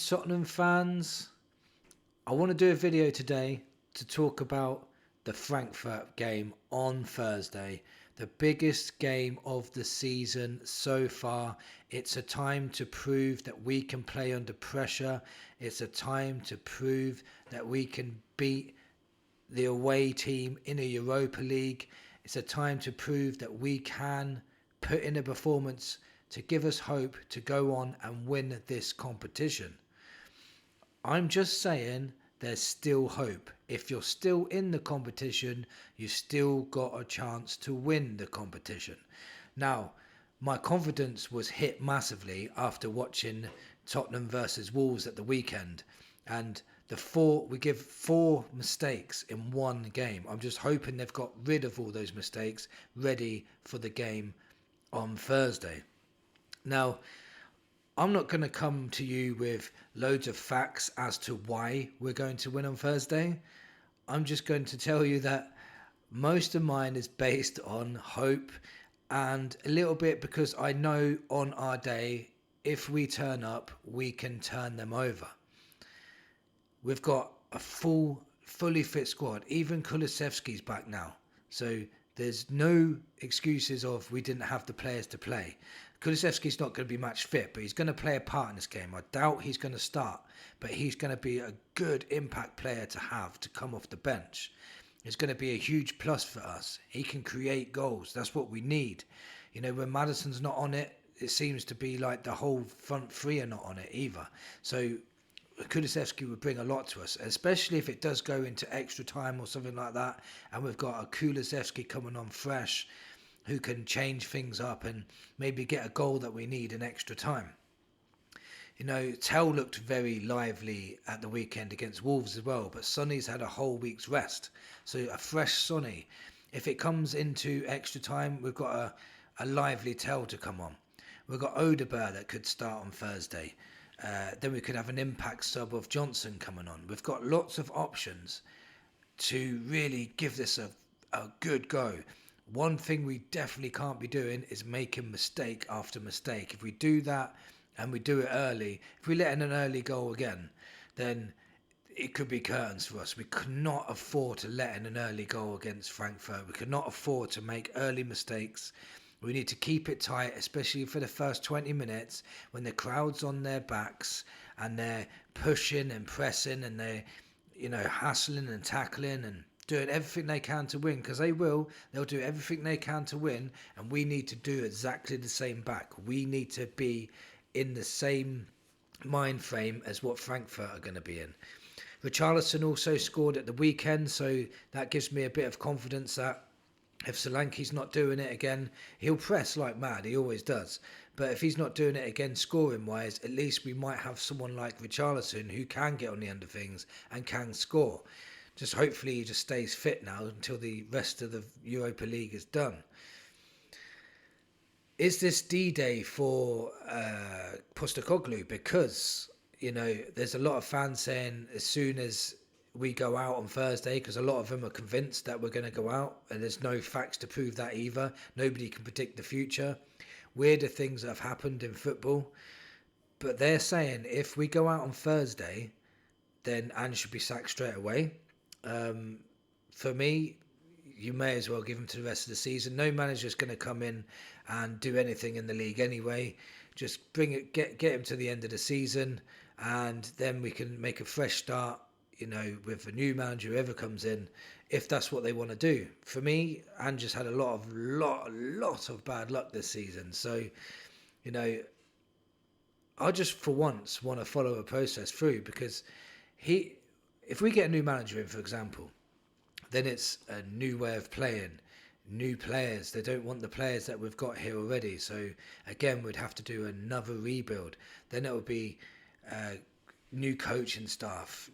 Tottenham fans. I want to do a video today to talk about the Frankfurt game on Thursday. The biggest game of the season so far. It's a time to prove that we can play under pressure. It's a time to prove that we can beat the away team in a Europa League. It's a time to prove that we can put in a performance to give us hope to go on and win this competition. I'm just saying there's still hope. If you're still in the competition, you've still got a chance to win the competition. Now, my confidence was hit massively after watching Tottenham versus Wolves at the weekend. And we give 4 mistakes in one game. I'm just hoping they've got rid of all those mistakes, ready for the game on Thursday. Now, I'm not going to come to you with loads of facts as to why we're going to win on Thursday. I'm just going to tell you that most of mine is based on hope and a little bit because I know on our day, if we turn up, we can turn them over. We've got a fully fit squad. Even Kulusevski's back now. So there's no excuses of we didn't have the players to play. Kulusevski's not going to be match fit, but he's going to play a part in this game. I doubt he's going to start, but he's going to be a good impact player to have to come off the bench. It's going to be a huge plus for us. He can create goals. That's what we need. You know, when Maddison's not on it, it seems to be like the whole front three are not on it either. So Kulusevski would bring a lot to us, especially if it does go into extra time or something like that, and we've got a Kulusevski coming on fresh who can change things up and maybe get a goal that we need in extra time. You know, Tell looked very lively at the weekend against Wolves as well, but Sonny's had a whole week's rest. So a fresh Sonny. If it comes into extra time, we've got a lively Tell to come on. We've got Odegaard that could start on Thursday. Then we could have an impact sub of Johnson coming on. We've got lots of options to really give this a good go. One thing we definitely can't be doing is making mistake after mistake. If we do that and we do it early, if we let in an early goal again, then it could be curtains for us. We could not afford to let in an early goal against Frankfurt. We could not afford to make early mistakes. We need to keep it tight, especially for the first 20 minutes when the crowd's on their backs and they're pushing and pressing and they're, hassling and tackling and doing everything they can to win, because they'll do everything they can to win, and we need to do exactly the same back. We need to be in the same mind frame as what Frankfurt are going to be in. Richarlison also scored at the weekend, so that gives me a bit of confidence that if Solanke's not doing it again, he'll press like mad, he always does. But if he's not doing it again scoring wise, at least we might have someone like Richarlison who can get on the end of things and can score. Just hopefully he just stays fit now until the rest of the Europa League is done. Is this D-Day for Postecoglou? Because, there's a lot of fans saying as soon as we go out on Thursday, because a lot of them are convinced that we're going to go out, and there's no facts to prove that either. Nobody can predict the future. Weirder things that have happened in football. But they're saying if we go out on Thursday, then Ange should be sacked straight away. For me, you may as well give him to the rest of the season. No manager's going to come in and do anything in the league anyway. Just get him to the end of the season, and then we can make a fresh start, with a new manager, whoever comes in, if that's what they want to do. For me, Ange just had a lot of bad luck this season. So, I just for once want to follow a process through, because if we get a new manager in, for example, then it's a new way of playing, new players. They don't want the players that we've got here already. So again, we'd have to do another rebuild. Then it would be new coaching staff,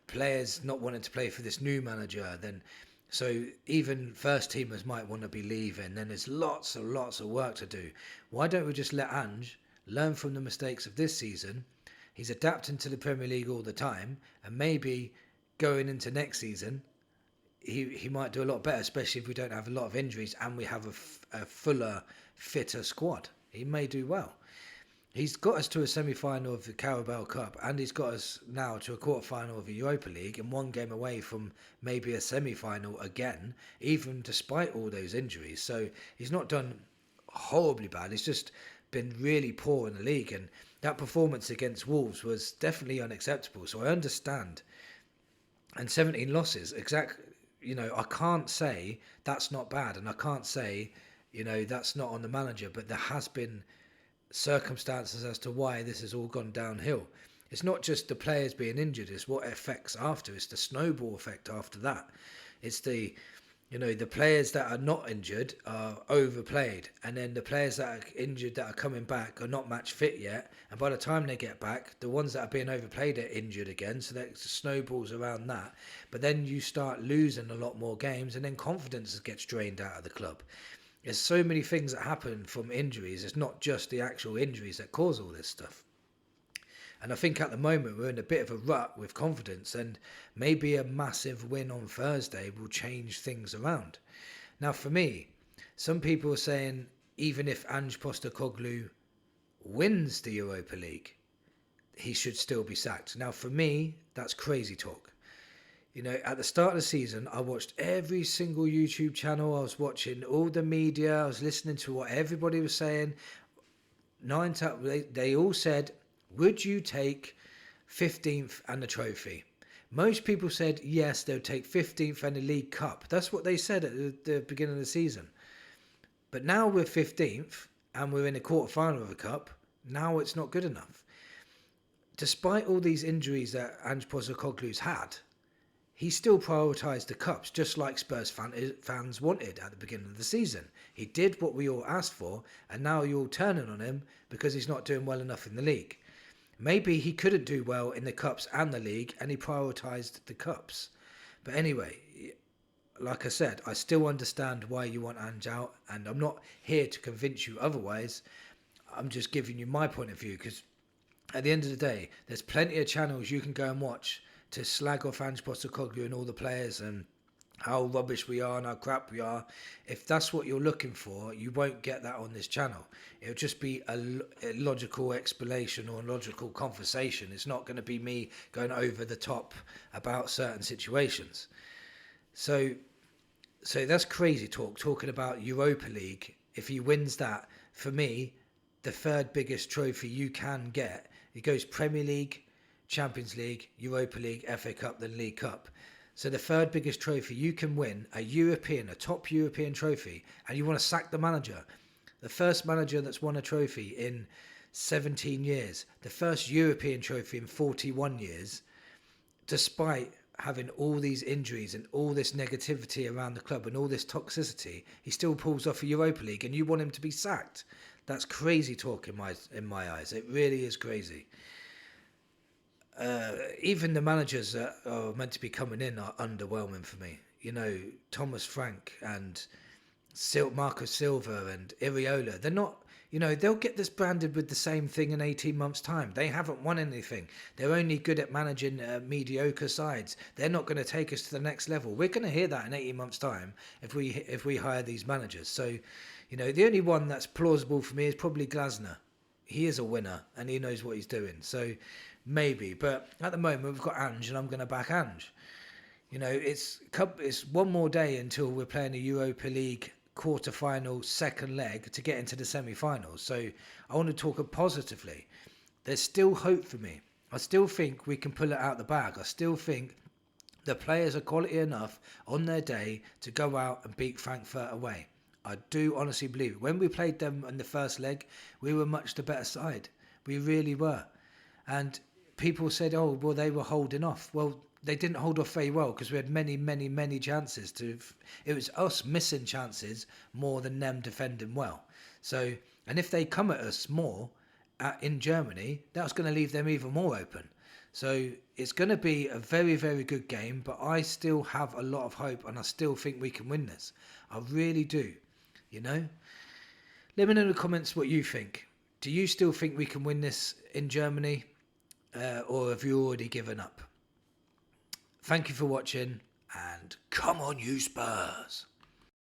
players not wanting to play for this new manager. Then, so even first teamers might want to be leaving. Then there's lots of work to do. Why don't we just let Ange learn from the mistakes of this season? He's adapting to the Premier League all the time, and maybe going into next season, he might do a lot better, especially if we don't have a lot of injuries and we have a fuller, fitter squad. He may do well. He's got us to a semi-final of the Carabao Cup, and he's got us now to a quarter-final of the Europa League, and one game away from maybe a semi-final again, even despite all those injuries. So he's not done horribly bad. He's just been really poor in the league, and that performance against Wolves was definitely unacceptable. So I understand. And 17 losses, exactly. I can't say that's not bad, and I can't say, that's not on the manager. But there has been circumstances as to why this has all gone downhill. It's not just the players being injured, it's what it affects after. It's the snowball effect after that. It's the players that are not injured are overplayed, and then the players that are injured that are coming back are not match fit yet, and by the time they get back, the ones that are being overplayed are injured again, so that snowballs around that. But then you start losing a lot more games, and then confidence gets drained out of the club. There's so many things that happen from injuries. It's not just the actual injuries that cause all this stuff. And I think at the moment we're in a bit of a rut with confidence, and maybe a massive win on Thursday will change things around. Now for me, some people are saying even if Ange Postecoglou wins the Europa League, he should still be sacked. Now for me, that's crazy talk. At the start of the season, I watched every single YouTube channel. I was watching all the media. I was listening to what everybody was saying. They all said, would you take 15th and the trophy? Most people said yes, they'll take 15th and the League Cup. That's what they said at the beginning of the season. But now we're 15th and we're in a quarter-final of the Cup. Now it's not good enough. Despite all these injuries that Ange Postecoglou's had, he still prioritised the cups, just like Spurs fans wanted at the beginning of the season. He did what we all asked for, and now you're all turning on him because he's not doing well enough in the league. Maybe he couldn't do well in the cups and the league, and he prioritised the cups. But anyway, like I said, I still understand why you want Ange out, and I'm not here to convince you otherwise. I'm just giving you my point of view, because at the end of the day, there's plenty of channels you can go and watch to slag off Ange Postecoglou and all the players and how rubbish we are and how crap we are. If that's what you're looking for, you won't get that on this channel. It'll just be a logical explanation or a logical conversation. It's not going to be me going over the top about certain situations. So that's crazy talk, talking about Europa League. If he wins that, for me, the third biggest trophy you can get, it goes Premier League, Champions League, Europa League, FA Cup, then League Cup. So the third biggest trophy you can win, a top European trophy, and you want to sack the manager. The first manager that's won a trophy in 17 years, the first European trophy in 41 years, despite having all these injuries and all this negativity around the club and all this toxicity, he still pulls off a Europa League, and you want him to be sacked. That's crazy talk in my eyes. It really is crazy. Even the managers that are meant to be coming in are underwhelming for me. Thomas Frank and Marco Silva and Iriola, they're not, they'll get this branded with the same thing in 18 months' time. They haven't won anything. They're only good at managing mediocre sides. They're not going to take us to the next level. We're going to hear that in 18 months' time if we hire these managers. So, the only one that's plausible for me is probably Glasner. He is a winner and he knows what he's doing. So maybe, but at the moment we've got Ange and I'm going to back Ange. It's one more day until we're playing a Europa League quarter-final second leg to get into the semi-finals. So I want to talk positively. There's still hope for me. I still think we can pull it out the bag. I still think the players are quality enough on their day to go out and beat Frankfurt away. I do honestly believe it. When we played them in the first leg, we were much the better side. We really were. And people said, oh, well, they were holding off. Well, they didn't hold off very well because we had many, many, many chances. It was us missing chances more than them defending well. So, and if they come at us more in Germany, that's going to leave them even more open. So it's going to be a very, very good game, but I still have a lot of hope and I still think we can win this. I really do. Let me know in the comments what you think. Do you still think we can win this in Germany? Or have you already given up? Thank you for watching, and come on you Spurs!